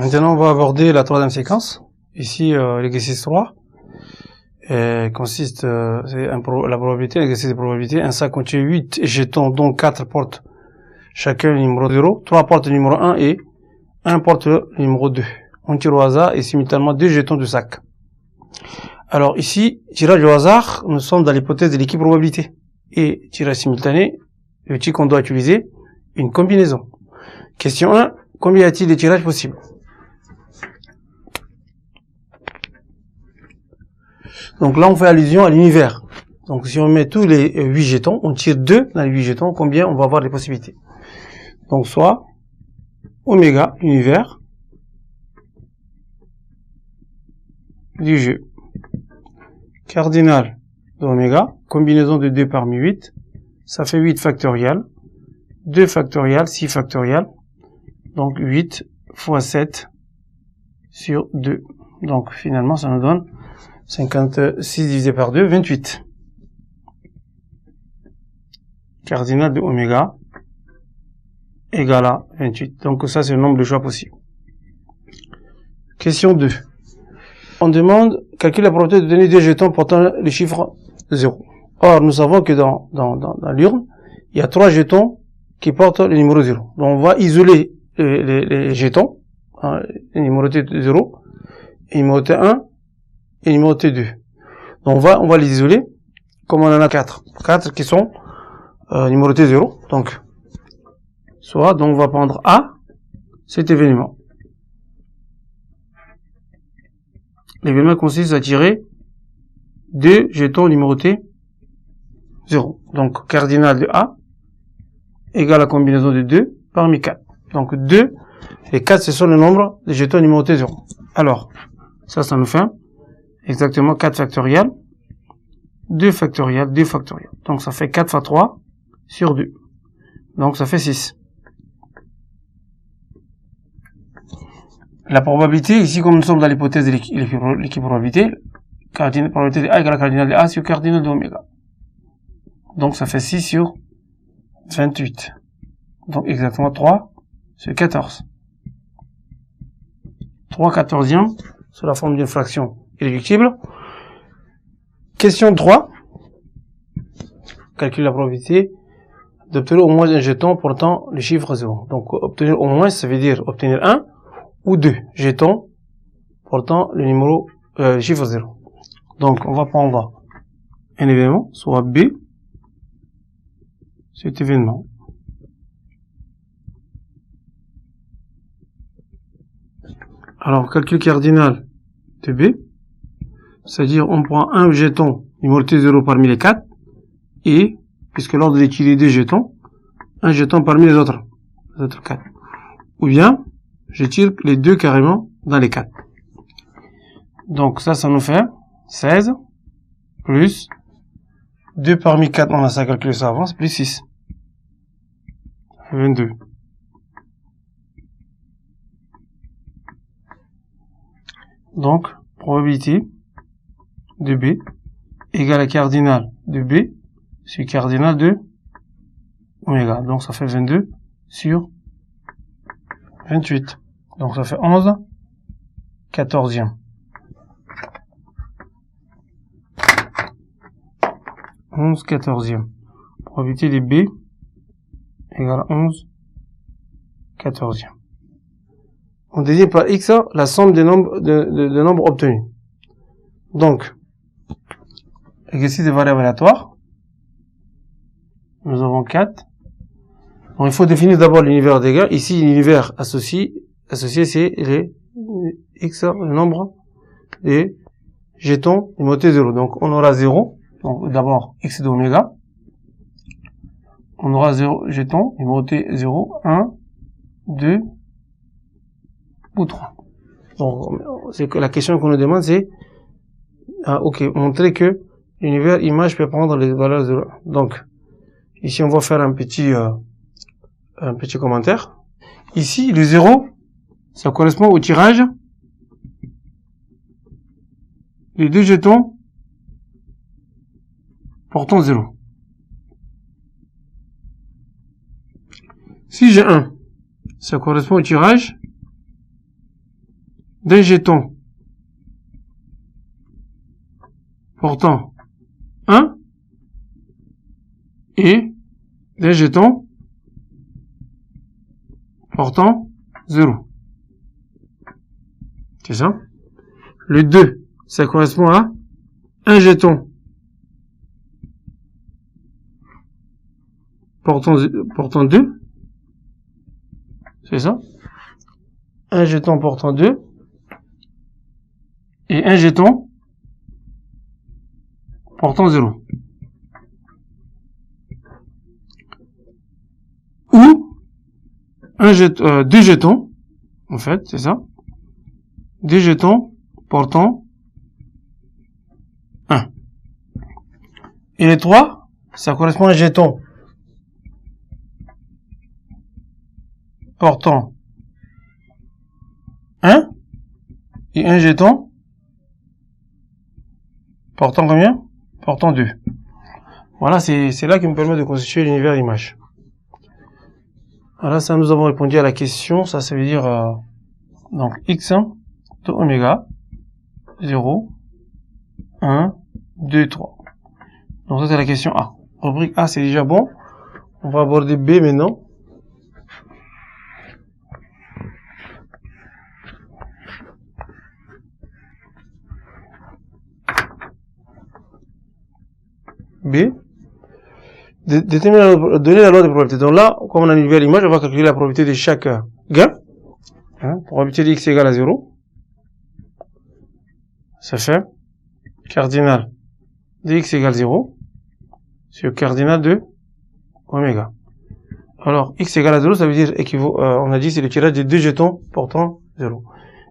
Maintenant, on va aborder la troisième séquence. Ici, l'exercice 3 consiste, c'est la probabilité, l'exercice de probabilité. Un sac contient 8 jetons, dont 4 portent chacun le numéro 0, 3 portent le numéro 1 et 1 porte le numéro 2. On tire au hasard et simultanément 2 jetons du sac. Alors ici, tirage au hasard, nous sommes dans l'hypothèse de l'équipe probabilité. Et tirage simultané, l'outil qu'on doit utiliser, une combinaison. Question 1, combien y a-t-il de tirages possibles? Donc là, on fait allusion à l'univers. Donc si on met tous les 8 jetons, on tire 2 dans les 8 jetons, combien on va avoir les possibilités? Donc soit oméga, l'univers, du jeu. Cardinal de oméga, combinaison de 2 parmi 8, ça fait 8 factorial, 2 factorial, 6 factorial, donc 8 fois 7 sur 2. Donc finalement, ça nous donne 56 divisé par 2, 28. Cardinal de oméga égale à 28. Donc ça, c'est le nombre de choix possibles. Question 2. On demande, calcule la probabilité de donner 2 jetons portant le chiffre 0. Or, nous savons que dans l'urne, il y a 3 jetons qui portent le numéro 0. Donc on va isoler les jetons, les numérotés 0, et numéroté 1, et numéroté 2. Donc on va les isoler, comme on en a 4. 4 qui sont numérotés 0. Donc on va prendre A, cet événement. L'événement consiste à tirer 2 jetons numérotés 0. Donc, cardinal de A égale la combinaison de 2 parmi 4. Donc, 2 et 4, ce sont le nombre de jetons numérotés 0. Alors, ça nous fait exactement 4 factorial, 2 factorial, 2 factorial. Donc, ça fait 4 fois 3 sur 2. Donc, ça fait 6. La probabilité, ici, comme nous sommes dans l'hypothèse de l'équipe probabilité, probabilité de A égale à cardinal de A sur cardinal de oméga. Donc, ça fait 6 sur 28. Donc, exactement 3 sur 14. 3 quatorzièmes sous la forme d'une fraction irréductible. Question 3. Calcule la probabilité d'obtenir au moins un jeton portant le chiffre 0. Donc, obtenir au moins, ça veut dire obtenir 1 ou 2 jetons portant le numéro, le chiffre 0. Donc, on va prendre un événement, soit B, cet événement. Alors, calcul cardinal de B, c'est-à-dire on prend un jeton numéroté 0 parmi les 4, et, puisque l'ordre est tiré 2 jetons, un jeton parmi les autres 4. Ou bien, je tire les 2 carrément dans les 4. Donc ça nous fait 16 plus 2 parmi 4, on a ça calculé ça avance, plus 6. Ça fait 22. Donc, probabilité de B égale à cardinal de B sur cardinal de oméga. Donc ça fait 22 sur 28. Donc ça fait 11 quatorzièmes. 11 quatorzièmes. Probabilité de B égale à 11 quatorzièmes. On désigne par X la somme des nombres, de nombres obtenus. Donc, exercice de variables aléatoires. Nous avons 4. Donc, il faut définir d'abord l'univers des gars. Ici, l'univers associé, c'est les X, le nombre des jetons numérotés 0. Donc, on aura 0. Donc, d'abord, X de oméga. On aura 0 jetons numérotés 0, 1, 2, ou 3. Donc, c'est que la question qu'on nous demande, c'est, montrer que l'univers image peut prendre les valeurs 0. Donc, ici, on va faire un petit commentaire. Ici, le 0, ça correspond au tirage. Les 2 jetons portant 0. Si j'ai 1, ça correspond au tirage d'un jeton portant 1 et d'un jeton portant 0. C'est ça? Le 2, ça correspond à un jeton portant 2. C'est ça? Un jeton portant 2 et un jeton portant 0. Ou deux jetons, en fait, c'est ça? Deux jetons portant 1. Et les 3, ça correspond à un jeton portant 1 et un jeton portant combien? Portant 2. Voilà, c'est là qui me permet de constituer l'univers image. Voilà, ça nous avons répondu à la question. Ça veut dire donc x1 de oméga 0, 1, 2, 3. Donc ça c'est la question A. Rubrique A c'est déjà bon. On va aborder B maintenant. B. Donner la loi de probabilité. Donc là, comme on a une nouvelle image, on va calculer la probabilité de chaque gain. Probabilité de x égale à 0. Ça fait cardinal de x égale 0 sur cardinal de oméga. Alors, x égale à 0, ça veut dire équivaut, on a dit c'est le tirage des deux jetons portant 0.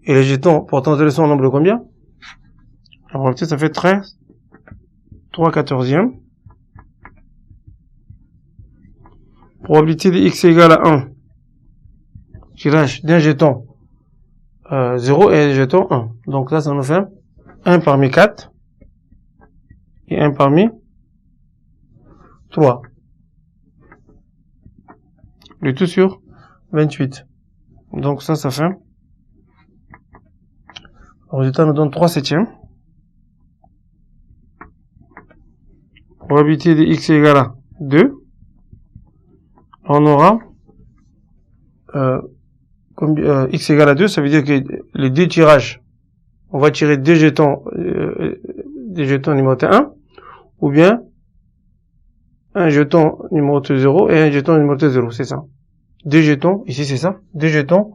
Et les jetons portant 0 sont au nombre de combien? La probabilité, ça fait 13, 3/14e. Probabilité de x égale à 1. Tirage d'un jeton 0 et un jeton 1. Donc là, ça nous fait 1 parmi 4 et 1 parmi 3. Le tout sur 28. Donc ça fait... Le résultat nous donne 3/7. Probabilité de x égale à 2. On aura x égale à 2, ça veut dire que les deux tirages, on va tirer deux jetons numérotés 1, ou bien un jeton numéroté 0 et un jeton numéroté 0, c'est ça. Deux jetons, ici c'est ça, deux jetons,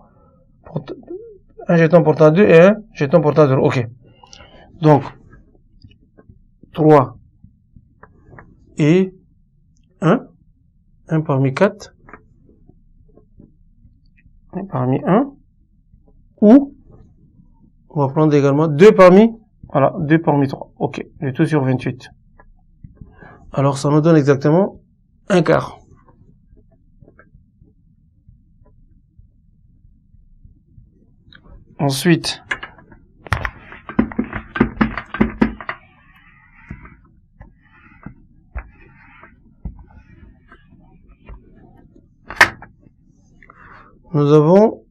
un jeton portant 2 et un jeton portant 0, ok. Donc, 3 et 1 parmi 4, 1 parmi 1, ou on va prendre également 2 parmi, voilà, 2 parmi 3, ok, le tout sur 28. Alors ça nous donne exactement un quart. Ensuite, nous avons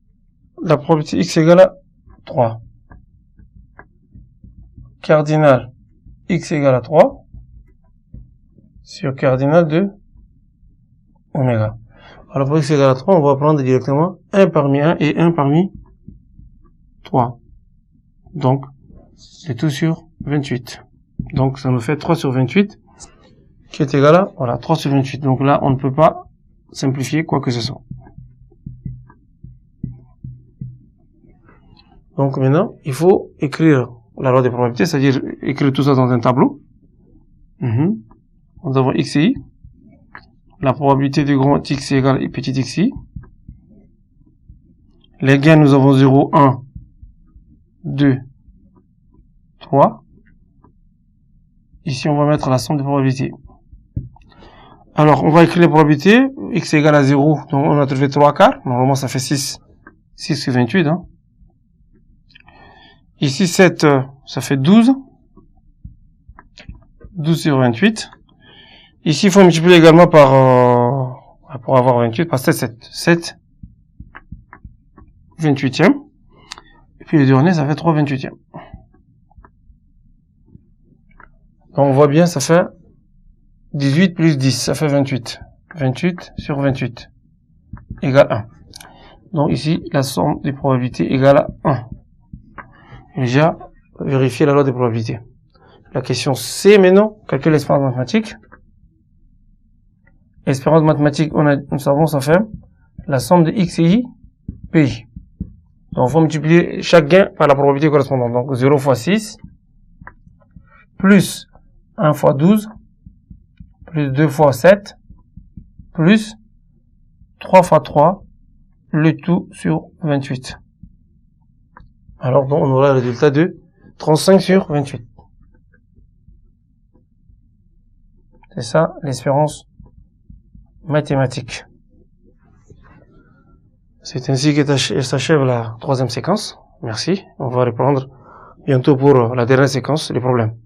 la probabilité x égale à 3. Cardinal x égale à 3 sur cardinal de oméga. Alors pour x égale à 3, on va prendre directement 1 parmi 1 et 1 parmi 3. Donc, c'est tout sur 28. Donc ça nous fait 3 sur 28 qui est égal à, voilà, 3 sur 28. Donc là, on ne peut pas simplifier quoi que ce soit. Donc maintenant, il faut écrire la loi des probabilités, c'est-à-dire écrire tout ça dans un tableau. Nous avons x et y. La probabilité de grand x égale petit xi. Les gains, nous avons 0, 1, 2, 3. Ici, on va mettre la somme des probabilités. Alors, on va écrire les probabilités. X égale à 0, donc on a trouvé 3 quarts. Normalement, ça fait 6 sur 28. Ici, 7, ça fait 12. 12 sur 28. Ici, il faut multiplier également par, pour avoir 28, par 7, 28e. Et puis le dernier, ça fait 3/28e. Donc on voit bien, ça fait 18 plus 10, ça fait 28. 28 sur 28 égale 1. Donc ici, la somme des probabilités égale à 1. Déjà, vérifier la loi des probabilités. La question c'est maintenant, calcule l'espérance mathématique. Espérance mathématique, nous savons, ça fait la somme de x et y, pi. Donc, il faut multiplier chaque gain par la probabilité correspondante. Donc, 0 fois 6, plus 1 fois 12, plus 2 fois 7, plus 3 fois 3, le tout sur 28. Alors, donc, on aura le résultat de 35 sur 28. C'est ça, l'espérance mathématique. C'est ainsi que s'achève la troisième séquence. Merci. On va reprendre bientôt pour la dernière séquence, les problèmes.